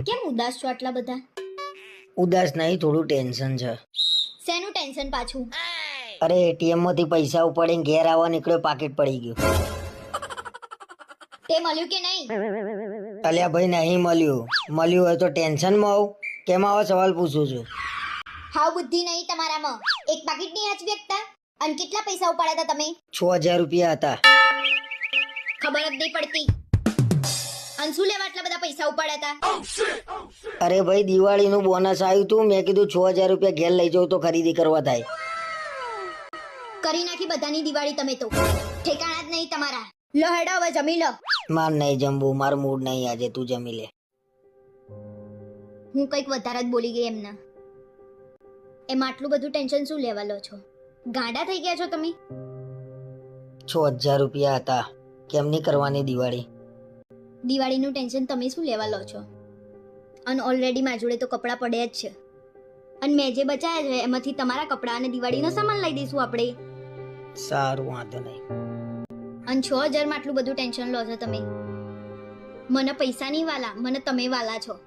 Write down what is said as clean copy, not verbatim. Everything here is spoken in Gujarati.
કેમ ઉદાસ છો આટલા બધા? ઉદાસ નહીં, થોડું ટેન્શન છે. શેનું ટેન્શન પાછું? અરે એટીએમ માંથી પૈસા ઉપાડીને ઘેર આવવા નીકળ્યો, પાકીટ પડી ગયું. તે મળ્યું કે નહીં? અલ્યા ભાઈ નહીં મળ્યું. મળ્યું હોય તો ટેન્શનમાં આવું? કેમ આવા સવાલ પૂછું છું? હાવ બુદ્ધિ નહીં તમારામાં. એક પાકીટ નહીં આચવી શકતા? અને કેટલા પૈસા ઉપાડ્યા હતા તમે? 6000 રૂપિયા હતા. ખબર જ નહીં પડતી. અને શું લેવા આટલા બધા પૈસા ઉપાડ્યા હતા? અરે ભાઈ દિવાળીનું બોનસ આવ્યું તું, મેં કીધું 6000 રૂપિયા ઘેર લઈ જાઉં તો ખરીદી કરવા થાય. કરી નાખી બધાની દિવાળી તમે તો. ઠેકાણા જ નહીં તમારા. લો હેડો હવે જમી લો. માર નહીં જમવું, મારું મૂડ નહીં આજે, તું જમી લે. હું કંઈક વધારે જ બોલી ગઈ એમના. એમાં આટલું બધું ટેન્શન શું લેવા લો છો? ગાંડા થઈ ગયા છો તમે? 6000 રૂપિયા હતા, કેમની કરવાની દિવાળી? દિવાળીનું ટેન્શન તમે શું લેવા લો છો? અને ઓલરેડી મારા જોડે તો કપડાં પડ્યા જ છે. અને મેં જે બચાયા છે એમાંથી તમારા કપડાં અને દિવાળીનો સામાન લઈ દઈશું આપણે. સારું, વાંધો નહીં. અને 6000 માં આટલું બધું ટેન્શન લો છો તમે? મને પૈસા નહીં વાલા, મને તમે વાલા છો.